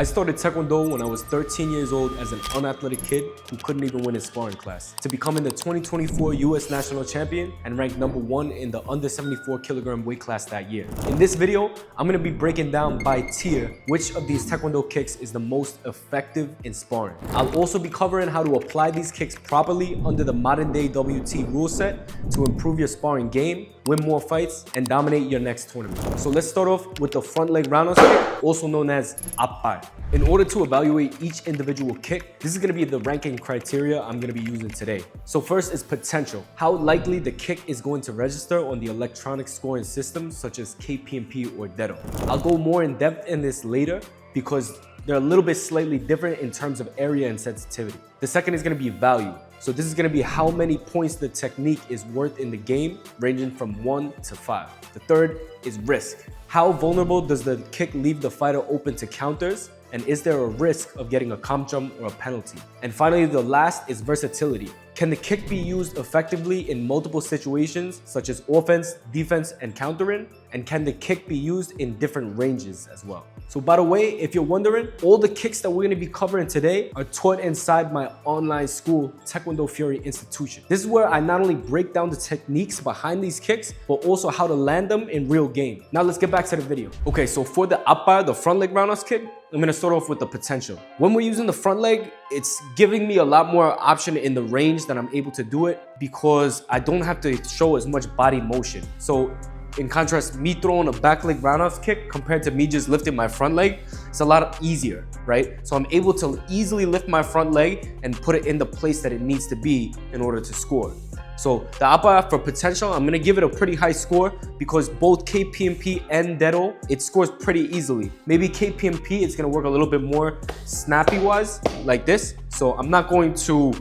I started Taekwondo when I was 13 years old as an unathletic kid who couldn't even win his sparring class, to becoming the 2024 US National Champion and ranked #1 in the under 74 kilogram weight class that year. In this video, I'm going to be breaking down by tier which of these Taekwondo kicks is the most effective in sparring. I'll also be covering how to apply these kicks properly under the modern day WT rule set to improve your sparring game, win more fights, and dominate your next tournament. So let's start off with the front leg roundhouse kick, also known as appar. In order to evaluate each individual kick, this is going to be the ranking criteria I'm going to be using today. So first is potential. How likely the kick is going to register on the electronic scoring systems such as KPMP or Dedo. I'll go more in depth in this later because they're a little bit slightly different in terms of area and sensitivity. The second is going to be value. So this is going to be how many points the technique is worth in the game, ranging from 1 to 5. The third is risk. How vulnerable does the kick leave the fighter open to counters? And is there a risk of getting a comp jump or a penalty? And finally, the last is versatility. Can the kick be used effectively in multiple situations, such as offense, defense, and countering? And can the kick be used in different ranges as well? So by the way, if you're wondering, all the kicks that we're gonna be covering today are taught inside my online school, Taekwondo Fury Institution. This is where I not only break down the techniques behind these kicks, but also how to land them in real game. Now let's get back to the video. Okay, so for the appar, the front leg roundhouse kick, I'm gonna start off with the potential. When we're using the front leg, it's giving me a lot more option in the range that I'm able to do it because I don't have to show as much body motion. So in contrast, me throwing a back leg roundhouse kick compared to me just lifting my front leg, it's a lot easier, right? So I'm able to easily lift my front leg and put it in the place that it needs to be in order to score. So the appar for potential, I'm gonna give it a pretty high score because both KPMP and Dedo, it scores pretty easily. Maybe KPMP, it's gonna work a little bit more snappy wise, like this. So I'm not going to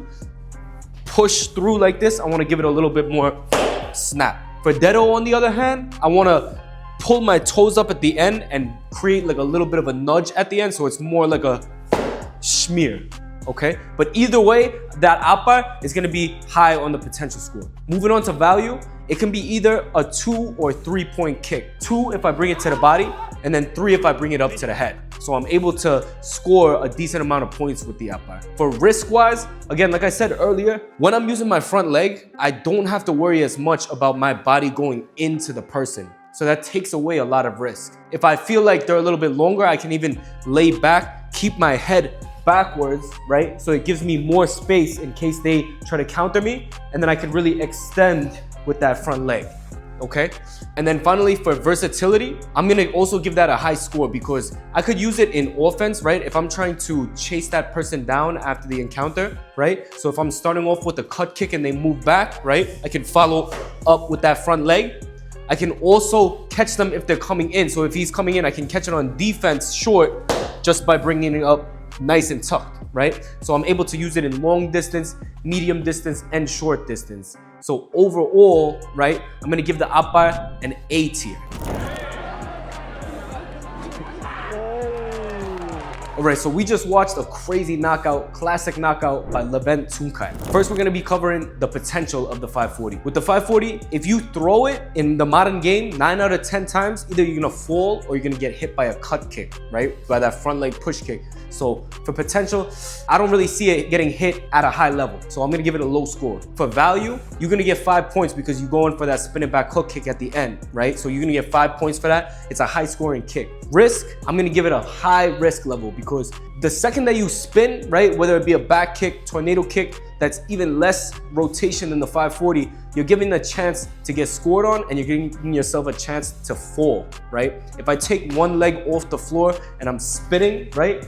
push through like this. I wanna give it a little bit more snap. For Dedo, on the other hand, I wanna pull my toes up at the end and create like a little bit of a nudge at the end, so it's more like a smear. Okay, but either way, that appar is going to be high on the potential score. Moving on to value, it can be either a 2 or 3 point kick. 2 if I bring it to the body, and then 3 if I bring it up to the head. So I'm able to score a decent amount of points with the appar. For risk wise, again, like I said earlier, when I'm using my front leg, I don't have to worry as much about my body going into the person. So that takes away a lot of risk. If I feel like they're a little bit longer, I can even lay back, keep my head backwards, right? So it gives me more space in case they try to counter me, and then I can really extend with that front leg, okay? And then finally, for versatility, I'm gonna also give that a high score because I could use it in offense, right? If I'm trying to chase that person down after the encounter, right? So if I'm starting off with a cut kick and they move back, right? I can follow up with that front leg. I can also catch them if they're coming in. So if he's coming in, I can catch it on defense short just by bringing it up nice and tucked, right? So I'm able to use it in long distance, medium distance, and short distance. So overall, right, I'm gonna give the appar an A tier. All right, so we just watched a crazy knockout, classic knockout by Levent Tunkai. First, we're gonna be covering the potential of the 540. With the 540, if you throw it in the modern game, 9 out of 10 times, either you're gonna fall or you're gonna get hit by a cut kick, right? By that front leg push kick. So for potential, I don't really see it getting hit at a high level. So I'm gonna give it a low score. For value, you're gonna get 5 points because you're going for that spinning back hook kick at the end, right? So you're gonna get 5 points for that. It's a high scoring kick. Risk, I'm gonna give it a high risk level because the second that you spin, right, whether it be a back kick, tornado kick, that's even less rotation than the 540, you're giving a chance to get scored on and you're giving yourself a chance to fall, right? If I take one leg off the floor and I'm spinning, right,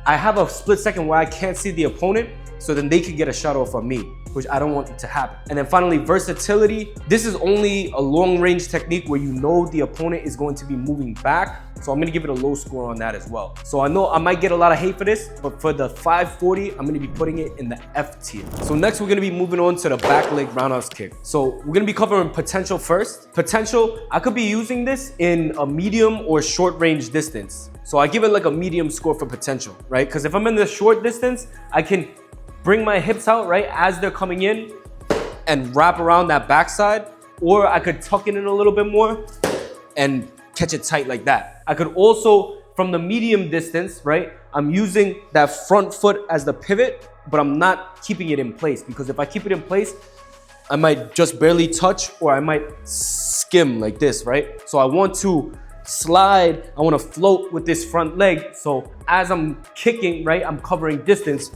I have a split second where I can't see the opponent, so then they could get a shot off on me, which I don't want it to happen. And then finally, versatility. This is only a long range technique where you know the opponent is going to be moving back. So I'm gonna give it a low score on that as well. So I know I might get a lot of hate for this, but for the 540, I'm gonna be putting it in the F tier. So next we're gonna be moving on to the back leg roundhouse kick. So we're gonna be covering potential first. Potential, I could be using this in a medium or short range distance. So I give it like a medium score for potential, right? Because if I'm in the short distance, I can bring my hips out, right, as they're coming in and wrap around that backside, or I could tuck it in a little bit more and catch it tight like that. I could also from the medium distance, right, I'm using that front foot as the pivot, but I'm not keeping it in place, because if I keep it in place, I might just barely touch, or I might skim like this, right? So I want to slide, I want to float with this front leg. So as I'm kicking, right, I'm covering distance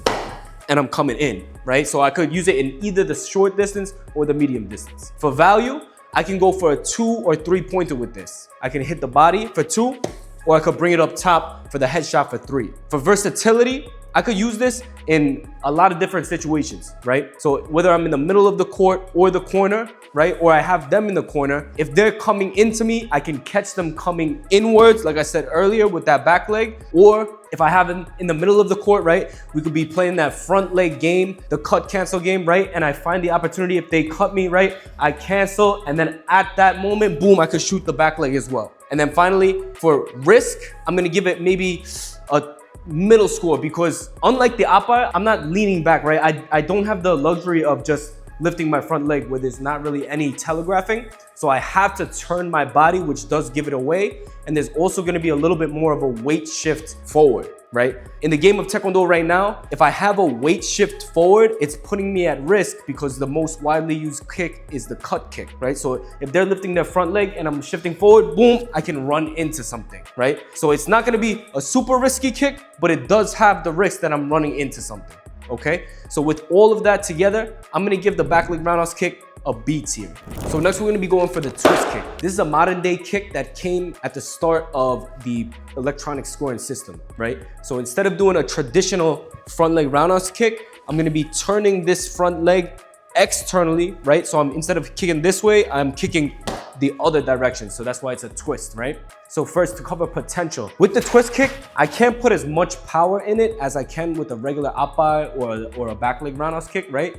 and I'm coming in, right? So I could use it in either the short distance or the medium distance. For value, I can go for a 2 or 3 pointer with this. I can hit the body for 2, or I could bring it up top for the headshot for 3. For versatility, I could use this in a lot of different situations, right? So whether I'm in the middle of the court or the corner, right? Or I have them in the corner, if they're coming into me, I can catch them coming inwards, like I said earlier, with that back leg. Or if I have them in the middle of the court, right? We could be playing that front leg game, the cut cancel game, right? And I find the opportunity, if they cut me, right? I cancel, and then at that moment, boom, I could shoot the back leg as well. And then finally, for risk, I'm gonna give it maybe a middle score, because unlike the appa, I'm not leaning back, right? I don't have the luxury of just lifting my front leg where there's not really any telegraphing. So I have to turn my body, which does give it away. And there's also gonna be a little bit more of a weight shift forward, right? In the game of Taekwondo right now, if I have a weight shift forward, it's putting me at risk, because the most widely used kick is the cut kick, right? So if they're lifting their front leg and I'm shifting forward, boom, I can run into something, right? So it's not gonna be a super risky kick, but it does have the risk that I'm running into something, okay? So with all of that together, I'm gonna give the back leg roundhouse kick a B tier. So next we're gonna be going for the twist kick. This is a modern day kick that came at the start of the electronic scoring system, right? So instead of doing a traditional front leg roundhouse kick, I'm gonna be turning this front leg externally, right? So instead of kicking this way, I'm kicking the other direction. So that's why it's a twist, right? So first, to cover potential. With the twist kick, I can't put as much power in it as I can with a regular appa or a back leg roundhouse kick, right?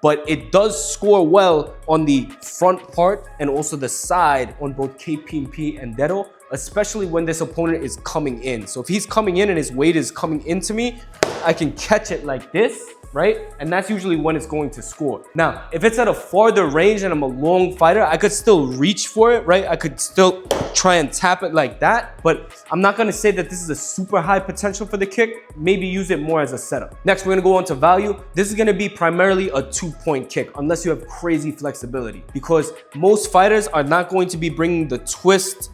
But it does score well on the front part and also the side on both KP and Dedo, especially when this opponent is coming in. So if he's coming in and his weight is coming into me, I can catch it like this, right? And that's usually when it's going to score. Now, if it's at a farther range and I'm a long fighter, I could still reach for it, right? I could still try and tap it like that, but I'm not gonna say that this is a super high potential for the kick. Maybe use it more as a setup. Next, we're gonna go on to value. This is gonna be primarily a 2-point kick, unless you have crazy flexibility, because most fighters are not going to be bringing the twist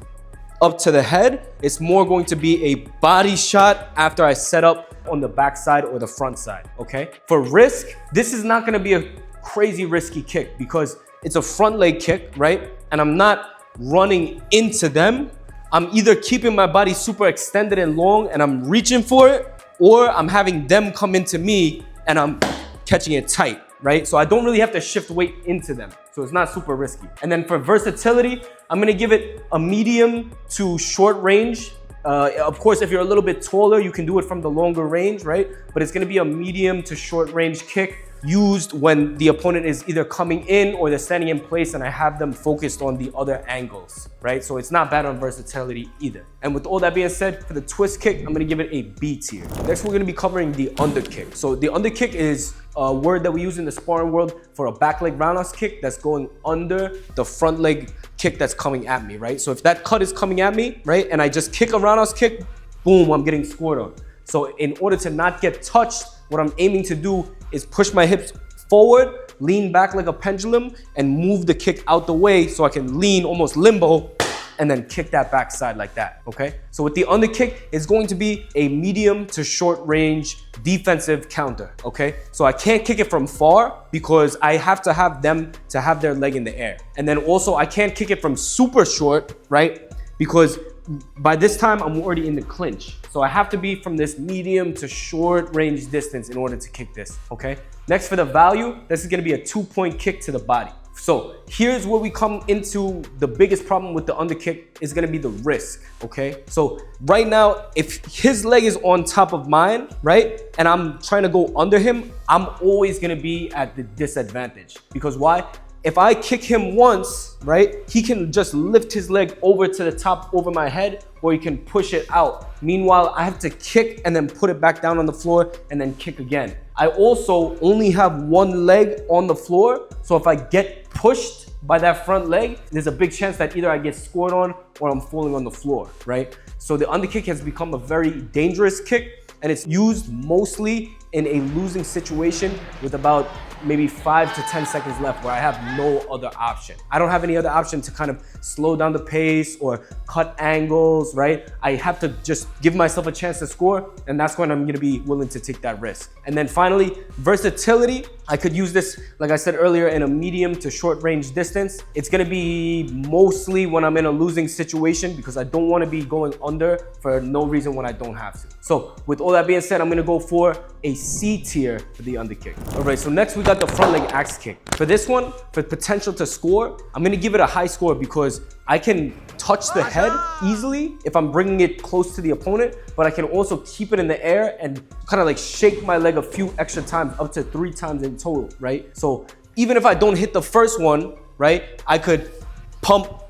up to the head. It's more going to be a body shot after I set up on the back side or the front side, okay? For risk, this is not gonna be a crazy risky kick, because it's a front leg kick, right? And I'm not running into them. I'm either keeping my body super extended and long and I'm reaching for it, or I'm having them come into me and I'm catching it tight, right? So I don't really have to shift weight into them. So it's not super risky. And then for versatility, I'm gonna give it a medium to short range. Of course, if you're a little bit taller, you can do it from the longer range, right? But it's gonna be a medium to short range kick, used when the opponent is either coming in or they're standing in place and I have them focused on the other angles, right? So it's not bad on versatility either. And with all that being said, for the twist kick, I'm gonna give it a B tier. Next, we're gonna be covering the underkick. So the underkick is a word that we use in the sparring world for a back leg roundhouse kick that's going under the front leg kick that's coming at me, right? So if that cut is coming at me, right, and I just kick a roundhouse kick, boom, I'm getting scored on. So in order to not get touched, what I'm aiming to do is push my hips forward, lean back like a pendulum, and move the kick out the way so I can lean almost limbo and then kick that backside like that, okay? So with the underkick, it's going to be a medium to short range defensive counter, okay? So I can't kick it from far because I have to have them to have their leg in the air. And then also I can't kick it from super short, right? Because by this time, I'm already in the clinch. So I have to be from this medium to short range distance in order to kick this, okay? Next, for the value, this is gonna be a 2-point kick to the body. So here's where we come into the biggest problem with the underkick is gonna be the risk, okay? So right now, if his leg is on top of mine, right? And I'm trying to go under him, I'm always gonna be at the disadvantage. Because why? If I kick him once, right, he can just lift his leg over to the top over my head, or he can push it out. Meanwhile, I have to kick and then put it back down on the floor and then kick again. I also only have one leg on the floor, so if I get pushed, by that front leg, there's a big chance that either I get scored on or I'm falling on the floor, right? So the underkick has become a very dangerous kick, and it's used mostly in a losing situation with about maybe 5 to 10 seconds left where I have no other option. I don't have any other option to kind of slow down the pace or cut angles, right? I have to just give myself a chance to score, and that's when I'm gonna be willing to take that risk. And then finally, versatility. I could use this, like I said earlier, in a medium to short range distance. It's gonna be mostly when I'm in a losing situation because I don't wanna be going under for no reason when I don't have to. So with all that being said, I'm gonna go for a C tier for the underkick. All right, so next we got the front leg axe kick. For this one, for potential to score, I'm gonna give it a high score because I can touch the head easily if I'm bringing it close to the opponent, but I can also keep it in the air and kind of like shake my leg a few extra times, up to 3 times in total, right? So even if I don't hit the first one, right, I could pump,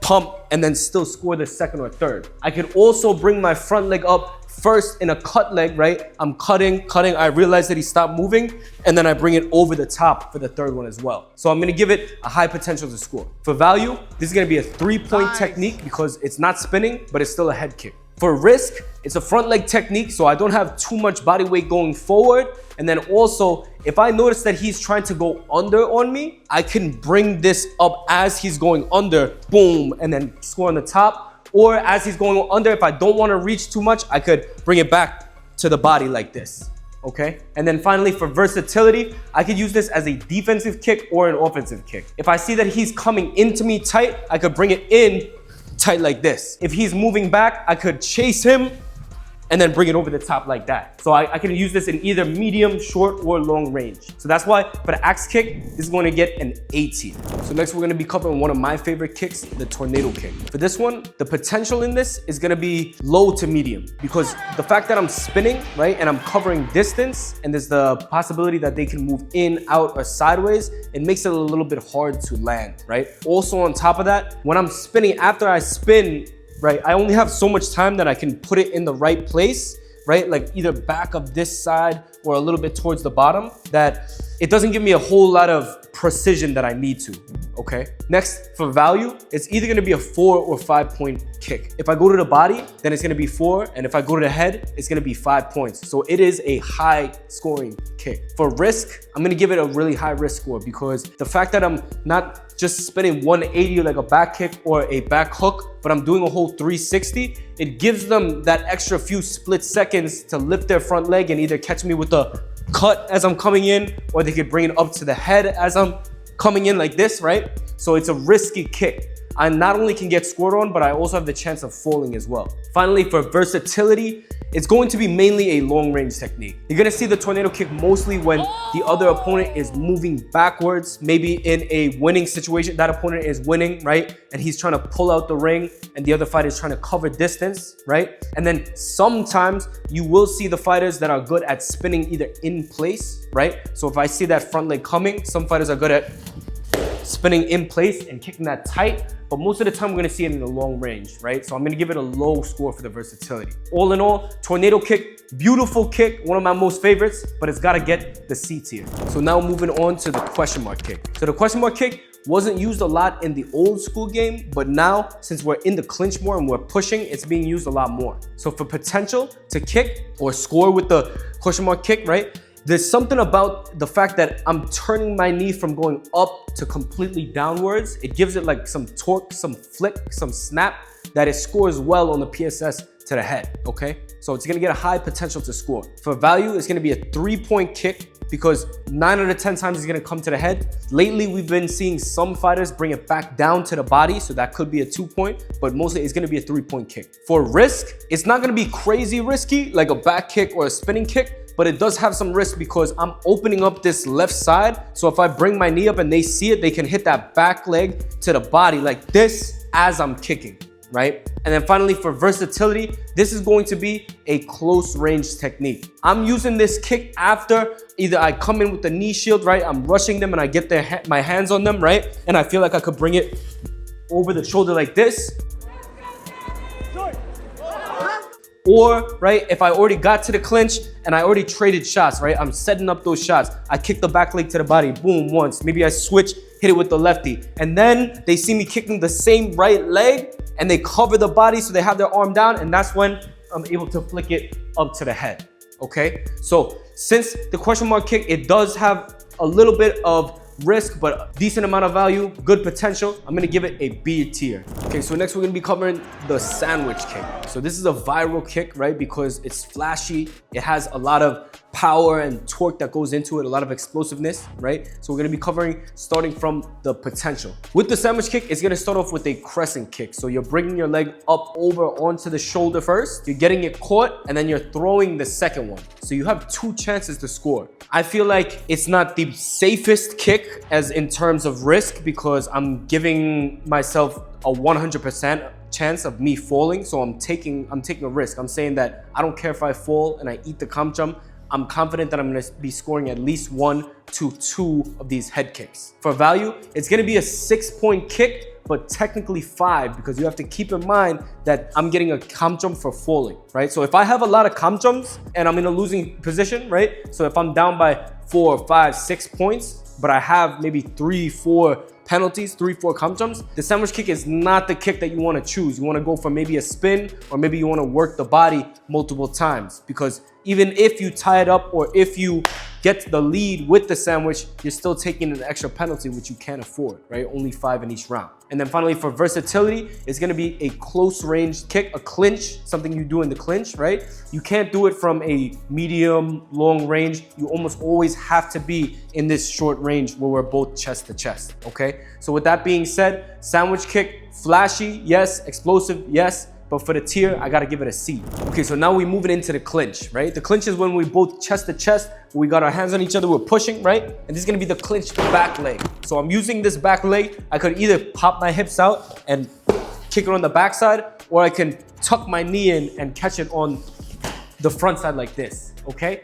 and then still score the second or third. I could also bring my front leg up first in a cut leg, right? I'm cutting, I realize that he stopped moving, and then I bring it over the top for the third one as well. So I'm gonna give it a high potential to score. For value, this is gonna be a 3-point technique because it's not spinning, but it's still a head kick. For risk, it's a front leg technique, so I don't have too much body weight going forward. And then also, if I notice that he's trying to go under on me, I can bring this up as he's going under, boom, and then score on the top. Or as he's going under, if I don't want to reach too much, I could bring it back to the body like this, okay? And then finally, for versatility, I could use this as a defensive kick or an offensive kick. If I see that he's coming into me tight, I could bring it in tight like this. If he's moving back, I could chase him and then bring it over the top like that. So I can use this in either medium, short, or long range. So that's why for the axe kick, this is gonna get an A tier. So next we're gonna be covering one of my favorite kicks, the tornado kick. For this one, the potential in this is gonna be low to medium because the fact that I'm spinning, right, and I'm covering distance, and there's the possibility that they can move in, out, or sideways, it makes it a little bit hard to land, right? Also on top of that, when I'm spinning, after I spin, right, I only have so much time that I can put it in the right place, right? Like either back of this side or a little bit towards the bottom, that it doesn't give me a whole lot of precision that I need to, okay? Next, for value, it's either gonna be a 4 or 5 point kick. If I go to the body, then it's gonna be 4, and if I go to the head, it's gonna be 5 points. So it is a high scoring kick. For risk, I'm gonna give it a really high risk score because the fact that I'm not just spinning 180 like a back kick or a back hook, but I'm doing a whole 360, it gives them that extra few split seconds to lift their front leg and either catch me with a cut as I'm coming in, or they could bring it up to the head as I'm coming in like this, right? So it's a risky kick. I not only can get scored on, but I also have the chance of falling as well. Finally, for versatility, it's going to be mainly a long range technique. You're gonna see the tornado kick mostly when the other opponent is moving backwards, maybe in a winning situation. That opponent is winning, right? And he's trying to pull out the ring and the other fighter is trying to cover distance, right? And then sometimes you will see the fighters that are good at spinning either in place, right? So if I see that front leg coming, some fighters are good at spinning in place and kicking that tight, but most of the time we're gonna see it in the long range, right? So I'm gonna give it a low score for the versatility. All in all, tornado kick, beautiful kick, one of my most favorites, but it's gotta get the C tier. So now moving on to the question mark kick. So the question mark kick wasn't used a lot in the old school game, but now since we're in the clinch more and we're pushing, it's being used a lot more. So for potential to kick or score with the question mark kick, right? There's something about the fact that I'm turning my knee from going up to completely downwards. It gives it like some torque, some flick, some snap, that it scores well on the PSS to the head, okay? So it's gonna get a high potential to score. For value, it's gonna be a 3-point kick because 9 out of 10 times it's gonna come to the head. Lately, we've been seeing some fighters bring it back down to the body, so that could be a 2-point, but mostly it's gonna be a 3-point kick. For risk, it's not gonna be crazy risky, like a back kick or a spinning kick, but it does have some risk because I'm opening up this left side. So if I bring my knee up and they see it, they can hit that back leg to the body like this as I'm kicking, right? And then finally, for versatility, this is going to be a close range technique. I'm using this kick after either I come in with the knee shield, right? I'm rushing them and I get my hands on them, right? And I feel like I could bring it over the shoulder like this. Or, right, if I already got to the clinch and I already traded shots, right? I'm setting up those shots. I kick the back leg to the body, boom, once. Maybe I switch hit it with the lefty. And then they see me kicking the same right leg and they cover the body so they have their arm down, and that's when I'm able to flick it up to the head, okay? So since the question mark kick, it does have a little bit of risk, but a decent amount of value, good potential, I'm gonna give it a B tier. Okay, so next we're gonna be covering the sandwich kick. So this is a viral kick, right? Because it's flashy, it has a lot of power and torque that goes into it, a lot of explosiveness, right? So we're gonna be covering starting from the potential. With the sandwich kick, it's gonna start off with a crescent kick. So you're bringing your leg up over onto the shoulder first, you're getting it caught, and then you're throwing the second one. So you have 2 chances to score. I feel like it's not the safest kick as in terms of risk because I'm giving myself a 100% chance of me falling. So I'm taking a risk. I'm saying that I don't care if I fall and I eat the comp jump. I'm confident that I'm gonna be scoring at least 1 to 2 of these head kicks. For value, it's gonna be a 6-point kick, but technically 5 because you have to keep in mind that I'm getting a comp jump for falling, right? So if I have a lot of comp jumps and I'm in a losing position, right? So if I'm down by 4, 5, 6 points, but I have maybe 3, 4 penalties, 3, 4 comp jumps, the sandwich kick is not the kick that you want to choose. You want to go for maybe a spin, or maybe you want to work the body multiple times, because even if you tie it up or if you get the lead with the sandwich, you're still taking an extra penalty, which you can't afford, right? Only 5 in each round. And then finally, for versatility, it's gonna be a close range kick, a clinch, something you do in the clinch, right? You can't do it from a medium, long range. You almost always have to be in this short range where we're both chest to chest, okay? So with that being said, sandwich kick, flashy, yes. Explosive, yes. But for the tier, I gotta give it a C. Okay, so now we're moving into the clinch, right? The clinch is when we both chest to chest, we got our hands on each other, we're pushing, right? And this is gonna be the clinch back leg. So I'm using this back leg. I could either pop my hips out and kick it on the back side, or I can tuck my knee in and catch it on the front side like this, okay?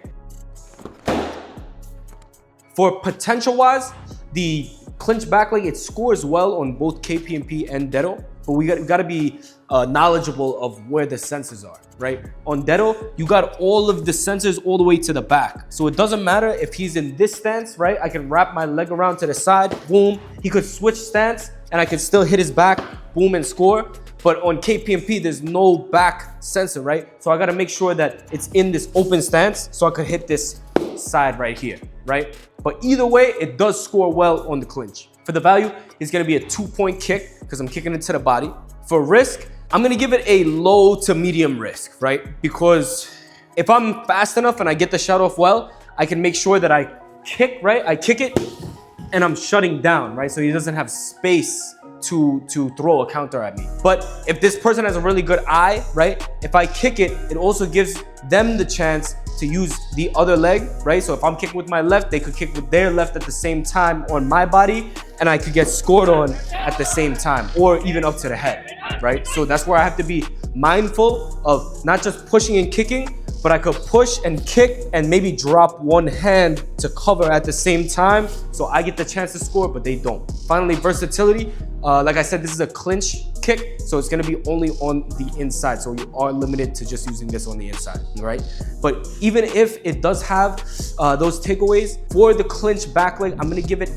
For potential-wise, the clinch back leg, it scores well on both KPMP and Dedo, but we gotta be knowledgeable of where the sensors are, right? On Dedo, you got all of the sensors all the way to the back. So it doesn't matter if he's in this stance, right? I can wrap my leg around to the side, boom. He could switch stance and I can still hit his back, boom, and score. But on KPMP, there's no back sensor, right? So I gotta make sure that it's in this open stance so I could hit this side right here, right? But either way, it does score well on the clinch. For the value, it's gonna be a 2-point kick because I'm kicking it to the body. For risk, I'm gonna give it a low to medium risk, right? Because if I'm fast enough and I get the shot off well, I can make sure that I kick, right? I kick it and I'm shutting down, right? So he doesn't have space to throw a counter at me. But if this person has a really good eye, right? If I kick it, it also gives them the chance to use the other leg, right? So if I'm kicking with my left, they could kick with their left at the same time on my body, and I could get scored on at the same time, or even up to the head, right? So that's where I have to be mindful of not just pushing and kicking, but I could push and kick and maybe drop one hand to cover at the same time, so I get the chance to score, but they don't. Finally, versatility. Like I said, this is a clinch kick, so it's gonna be only on the inside, so you are limited to just using this on the inside, right? But even if it does have those takeaways, for the clinch back leg, I'm gonna give it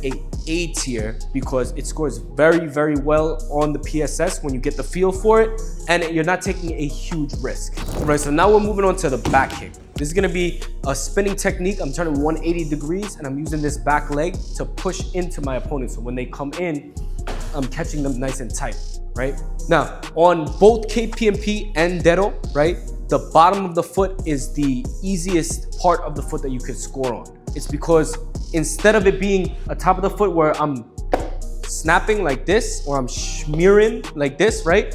A tier because it scores very, very well on the PSS when you get the feel for it, and you're not taking a huge risk. All right, so now we're moving on to the back kick. This is gonna be a spinning technique. I'm turning 180 degrees and I'm using this back leg to push into my opponent. So when they come in, I'm catching them nice and tight, right? Now, on both KPMP and Dedo, right? The bottom of the foot is the easiest part of the foot that you could score on. It's because instead of it being a top of the foot where I'm snapping like this or I'm smearing like this, right?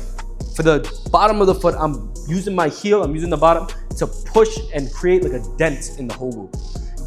For the bottom of the foot, I'm using my heel, I'm using the bottom to push and create like a dent in the hogu.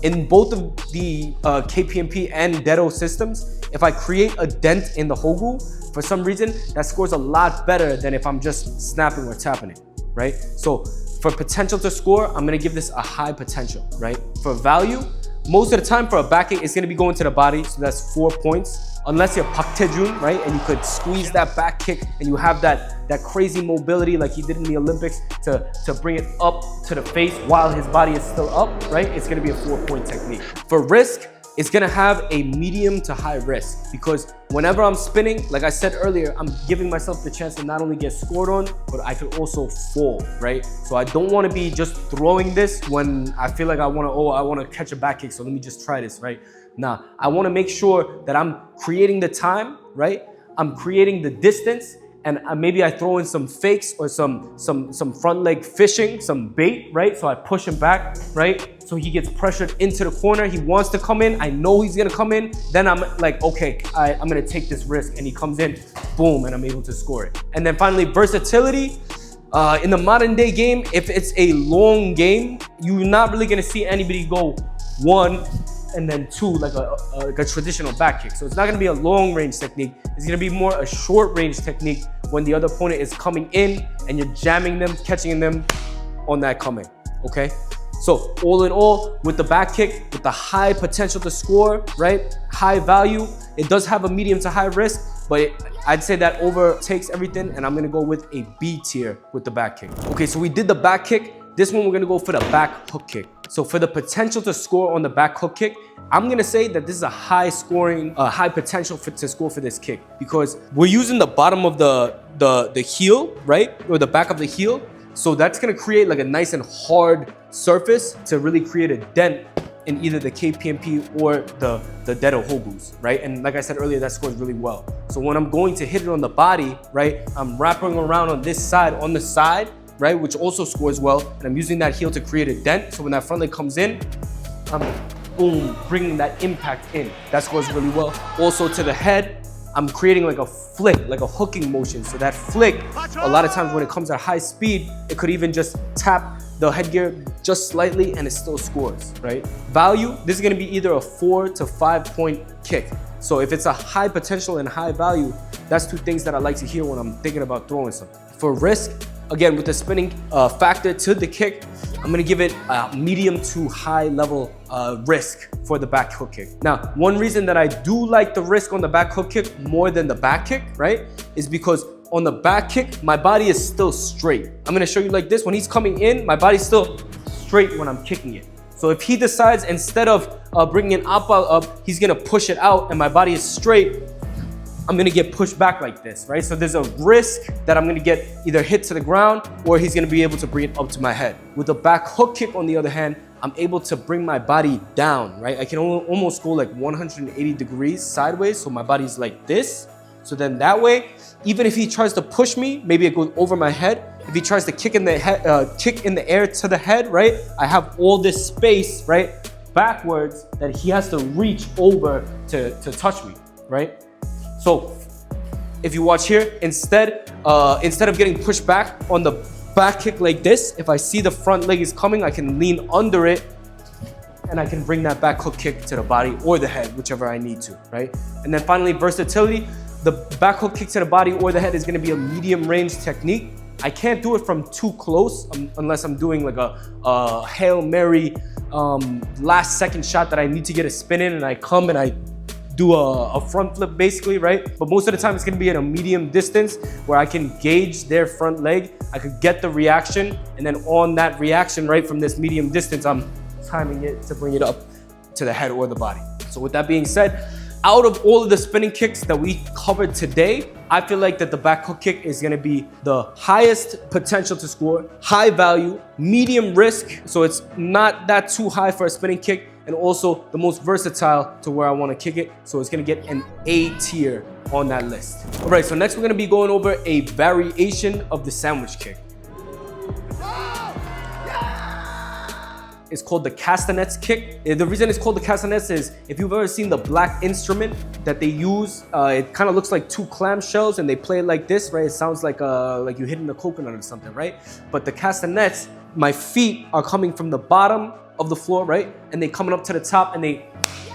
In both of the KPMP and Dedo systems, if I create a dent in the hogu, for some reason, that scores a lot better than if I'm just snapping or tapping it, right? So for potential to score, I'm gonna give this a high potential, right? For value, most of the time for a back kick, it's gonna be going to the body, so that's 4 points. Unless you're Pak Tae-jun, right? And you could squeeze that back kick and you have that crazy mobility like he did in the Olympics to bring it up to the face while his body is still up, right? It's gonna be a 4-point technique. For risk, it's gonna have a medium to high risk, because whenever I'm spinning, like I said earlier, I'm giving myself the chance to not only get scored on, but I could also fall, right? So I don't wanna be just throwing this when I feel like I wanna catch a back kick, so let me just try this, right? Nah, I wanna make sure that I'm creating the time, right? I'm creating the distance, and maybe I throw in some fakes or some front leg fishing, some bait, right? So I push him back, right? So he gets pressured into the corner. He wants to come in. I know he's gonna come in. Then I'm like, okay, I'm gonna take this risk. And he comes in, boom, and I'm able to score it. And then finally, versatility. In the modern day game, if it's a long game, you're not really gonna see anybody go 1 and then 2 like a traditional back kick. So it's not gonna be a long range technique. It's gonna be more a short range technique when the other opponent is coming in and you're jamming them, catching them on that coming, okay? So all in all, with the back kick, with the high potential to score, right? High value, it does have a medium to high risk, but I'd say that overtakes everything, and I'm gonna go with a B tier with the back kick. Okay, so we did the back kick. This one, we're gonna go for the back hook kick. So for the potential to score on the back hook kick, I'm gonna say that this is a high scoring, high potential to score for this kick, because we're using the bottom of the heel, right? Or the back of the heel. So that's gonna create like a nice and hard surface to really create a dent in either the KPMP or the Dedo Hogus, right? And like I said earlier, that scores really well. So when I'm going to hit it on the body, right? I'm wrapping around on this side, on the side, right? Which also scores well. And I'm using that heel to create a dent. So when that front leg comes in, I'm boom, bringing that impact in. That scores really well. Also to the head, I'm creating like a flick, like a hooking motion. So that flick, a lot of times when it comes at high speed, it could even just tap the headgear just slightly and it still scores, right? Value, this is gonna be either a 4 to 5 point kick. So if it's a high potential and high value, that's 2 things that I like to hear when I'm thinking about throwing something. For risk, again, with the spinning factor to the kick, I'm gonna give it a medium to high level risk for the back hook kick. Now, one reason that I do like the risk on the back hook kick more than the back kick, right, is because on the back kick, my body is still straight. I'm gonna show you like this. When he's coming in, my body's still straight when I'm kicking it. So if he decides, instead of bringing an up, he's gonna push it out and my body is straight, I'm gonna get pushed back like this, right? So there's a risk that I'm gonna get either hit to the ground or he's gonna be able to bring it up to my head. With the back hook kick, on the other hand, I'm able to bring my body down, right? I can almost go like 180 degrees sideways, so my body's like this. So then that way, even if he tries to push me, maybe it goes over my head. If he tries to kick in the head, kick in the air to the head, right? I have all this space, right, backwards, that he has to reach over to touch me, right? So if you watch here, instead of getting pushed back on the back kick like this, if I see the front leg is coming, I can lean under it and I can bring that back hook kick to the body or the head, whichever I need to, right? And then finally, versatility. The back hook kick to the body or the head is gonna be a medium range technique. I can't do it from too close unless I'm doing like a Hail Mary last second shot that I need to get a spin in, and I come and I do a front flip basically, right? But most of the time it's gonna be at a medium distance where I can gauge their front leg. I could get the reaction, and then on that reaction, right, from this medium distance, I'm timing it to bring it up to the head or the body. So with that being said, out of all of the spinning kicks that we covered today, I feel like that the back hook kick is gonna be the highest potential to score, high value, medium risk, so it's not that too high for a spinning kick, and also the most versatile to where I wanna kick it, so it's gonna get an A tier on that list. All right, so next we're gonna be going over a variation of the sandwich kick. It's called the castanets kick. The reason it's called the castanets is if you've ever seen the black instrument that they use, it kind of looks like 2 clamshells and they play it like this, right? It sounds like you're hitting a coconut or something, right? But the castanets, my feet are coming from the bottom of the floor, right? And they coming up to the top and they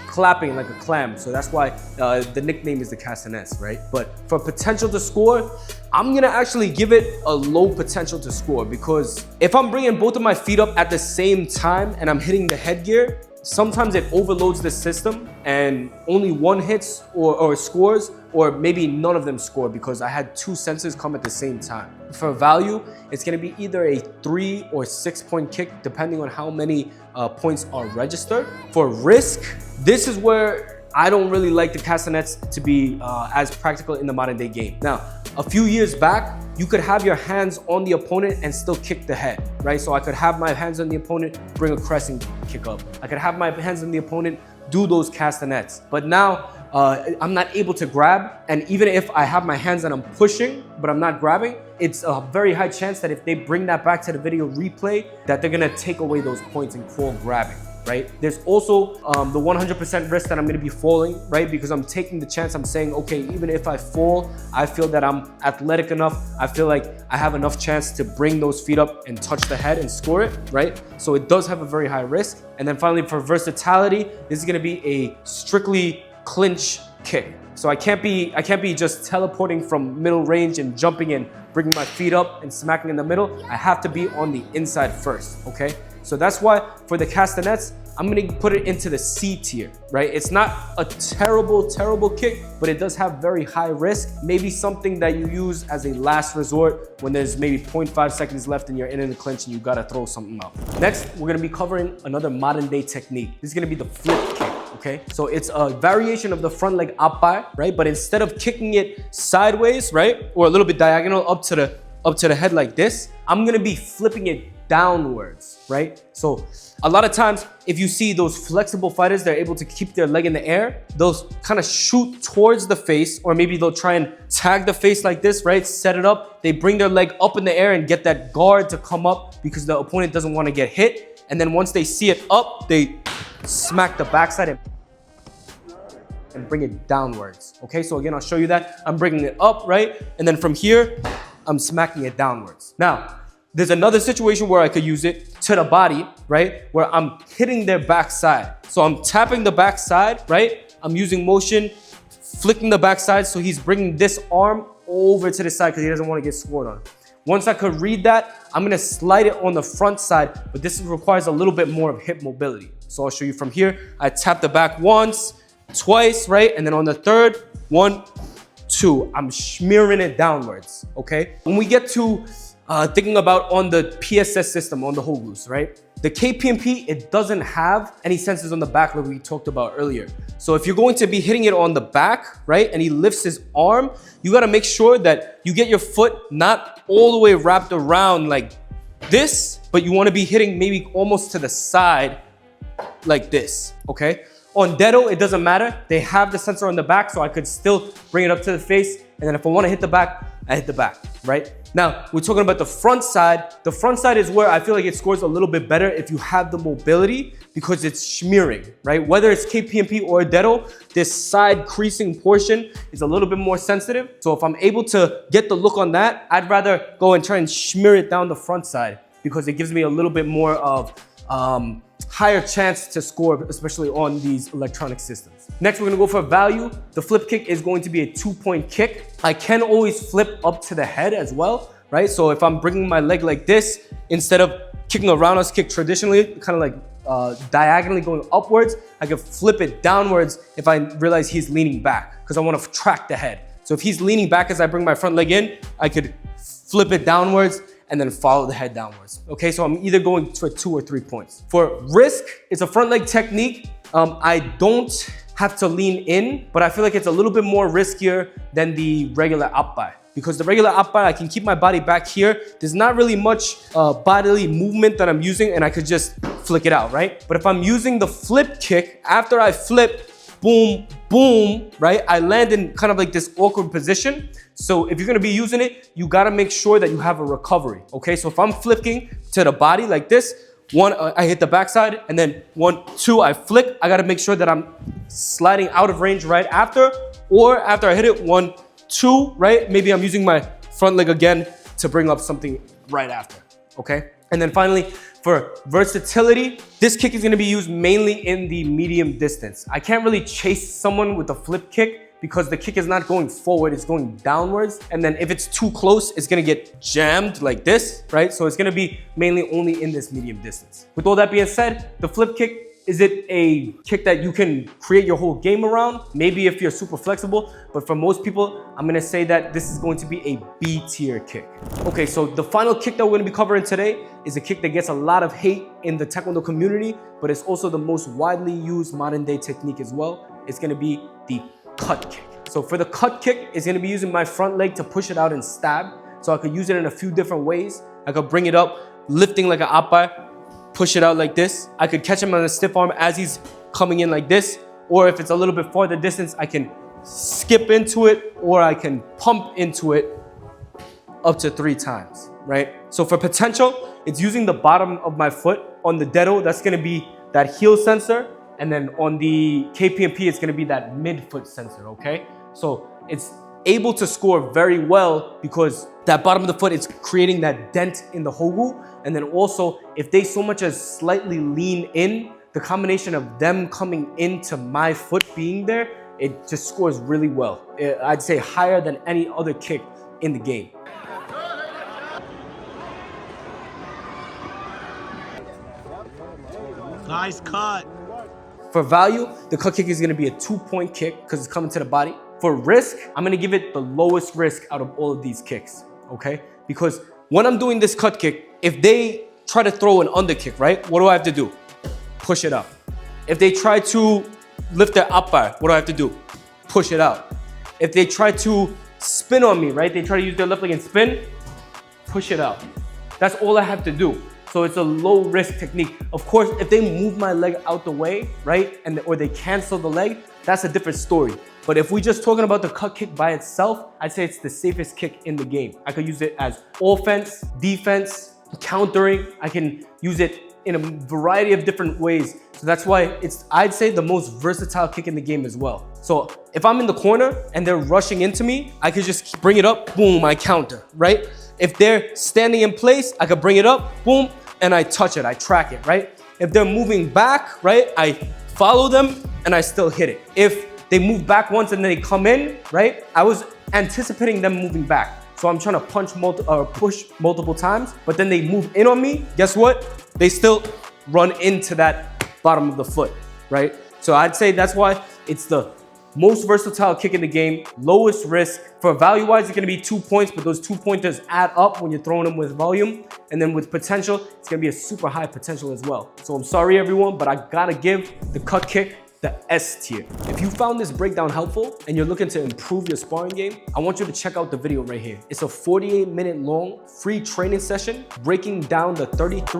clapping like a clam. So that's why the nickname is the castanets, right? But for potential to score, I'm gonna actually give it a low potential to score, because if I'm bringing both of my feet up at the same time and I'm hitting the headgear, sometimes it overloads the system and only one hits or scores, or maybe none of them score because I had 2 sensors come at the same time. For value, it's gonna be either a 3 or 6 point kick, depending on how many points are registered. For risk, this is where I don't really like the castanets to be as practical in the modern day game. Now, a few years back, you could have your hands on the opponent and still kick the head, right? So I could have my hands on the opponent, bring a crescent kick up. I could have my hands on the opponent, do those castanets. But now, I'm not able to grab, and even if I have my hands and I'm pushing, but I'm not grabbing, it's a very high chance that if they bring that back to the video replay, that they're gonna take away those points and call grabbing, right? There's also the 100% risk that I'm gonna be falling, right? Because I'm taking the chance, I'm saying, okay, even if I fall, I feel that I'm athletic enough, I feel like I have enough chance to bring those feet up and touch the head and score it, right? So it does have a very high risk. And then finally, for versatility, this is gonna be a strictly clinch kick. So I can't be just teleporting from middle range and jumping and bringing my feet up and smacking in the middle. I have to be on the inside first, okay? So that's why for the castanets, I'm gonna put it into the C tier, right? It's not a terrible kick, but it does have very high risk. Maybe something that you use as a last resort when there's maybe 0.5 seconds left and you're in the clinch and you gotta throw something out. Next, we're gonna be covering another modern day technique. This is gonna be the flip kick. Okay, so it's a variation of the front leg appai, right? But instead of kicking it sideways, right, or a little bit diagonal up to the head like this, I'm gonna be flipping it downwards, right? So a lot of times, if you see those flexible fighters, they're able to keep their leg in the air. They'll kind of shoot towards the face, or maybe they'll try and tag the face like this, right? Set it up. They bring their leg up in the air and get that guard to come up because the opponent doesn't want to get hit. And then once they see it up, they smack the backside and bring it downwards. Okay, so again, I'll show you that. I'm bringing it up, right? And then from here, I'm smacking it downwards. Now, there's another situation where I could use it to the body, right? Where I'm hitting their backside. So I'm tapping the backside, right? I'm using motion, flicking the backside. So he's bringing this arm over to the side because he doesn't want to get scored on. Once I could read that, I'm gonna slide it on the front side, but this requires a little bit more of hip mobility. So I'll show you from here. I tap the back once, twice, right? And then on the third, 1, 2, I'm smearing it downwards, okay? When we get to thinking about on the PSS system, on the Hogus, right? The KPMP, it doesn't have any sensors on the back like we talked about earlier. So if you're going to be hitting it on the back, right, and he lifts his arm, you gotta make sure that you get your foot not all the way wrapped around like this, but you wanna be hitting maybe almost to the side like this, okay? On Dedo, it doesn't matter. They have the sensor on the back, so I could still bring it up to the face. And then if I want to hit the back, I hit the back, right? Now, we're talking about the front side. The front side is where I feel like it scores a little bit better if you have the mobility because it's smearing, right? Whether it's KPMP or Dedo, this side creasing portion is a little bit more sensitive. So if I'm able to get the look on that, I'd rather go and try and smear it down the front side because it gives me a little bit more of higher chance to score, especially on these electronic systems. Next, we're gonna go for value. The flip kick is going to be a 2-point kick. I can always flip up to the head as well, right? So if I'm bringing my leg like this, instead of kicking a roundhouse kick traditionally, kind of like diagonally going upwards, I can flip it downwards if I realize he's leaning back because I want to track the head. So if he's leaning back as I bring my front leg in, I could flip it downwards and then follow the head downwards. Okay, so I'm either going for 2 or 3 points. For risk, it's a front leg technique. I don't have to lean in, but I feel like it's a little bit more riskier than the regular appai. Because the regular appai, I can keep my body back here. There's not really much bodily movement that I'm using and I could just flick it out, right? But if I'm using the flip kick, after I flip, boom, boom, right? I land in kind of like this awkward position. So if you're gonna be using it, you gotta make sure that you have a recovery, okay? So if I'm flicking to the body like this, 1, I hit the backside, and then 1, 2, I flick. I gotta make sure that I'm sliding out of range right after, or after I hit it, 1, 2, right? Maybe I'm using my front leg again to bring up something right after, okay? And then finally, for versatility, this kick is gonna be used mainly in the medium distance. I can't really chase someone with a flip kick because the kick is not going forward, it's going downwards. And then if it's too close, it's gonna get jammed like this, right? So it's gonna be mainly only in this medium distance. With all that being said, the flip kick is it a kick that you can create your whole game around? Maybe if you're super flexible, but for most people, I'm gonna say that this is going to be a B tier kick. Okay, so the final kick that we're gonna be covering today is a kick that gets a lot of hate in the Taekwondo community, but it's also the most widely used modern day technique as well. It's gonna be the cut kick. So for the cut kick, it's gonna be using my front leg to push it out and stab. So I could use it in a few different ways. I could bring it up, lifting like an appa, push it out like this. I could catch him on a stiff arm as he's coming in like this. Or if it's a little bit farther distance, I can skip into it or I can pump into it up to 3 times, right? So for potential, it's using the bottom of my foot. On the dedo, that's gonna be that heel sensor. And then on the KPMP, it's gonna be that mid-foot sensor, okay? So it's able to score very well because that bottom of the foot is creating that dent in the hogu. And then also, if they so much as slightly lean in, the combination of them coming into my foot being there, it just scores really well. I'd say higher than any other kick in the game. Nice cut. For value, the cut kick is gonna be a 2-point kick because it's coming to the body. For risk, I'm gonna give it the lowest risk out of all of these kicks, okay? Because when I'm doing this cut kick, if they try to throw an under kick, right? What do I have to do? Push it up. If they try to lift their up bar, what do I have to do? Push it out. If they try to spin on me, right? They try to use their left leg and spin, push it out. That's all I have to do. So it's a low risk technique. Of course, if they move my leg out the way, right? Or they cancel the leg, that's a different story. But if we're just talking about the cut kick by itself, I'd say it's the safest kick in the game. I could use it as offense, defense, countering. I can use it in a variety of different ways. So that's why it's, I'd say, the most versatile kick in the game as well. So if I'm in the corner and they're rushing into me, I could just bring it up, boom, I counter, right? If they're standing in place, I could bring it up, boom, and I touch it, I track it, right? If they're moving back, right, I follow them and I still hit it. If they move back once and then they come in, right? I was anticipating them moving back. So I'm trying to push multiple times, but then they move in on me. Guess what? They still run into that bottom of the foot, right? So I'd say that's why it's the most versatile kick in the game, lowest risk. For value-wise, it's gonna be 2 points, but those 2 pointers add up when you're throwing them with volume. And then with potential, it's gonna be a super high potential as well. So I'm sorry everyone, but I gotta give the cut kick the S tier. If you found this breakdown helpful and you're looking to improve your sparring game, I want you to check out the video right here. It's a 48-minute long free training session breaking down the 33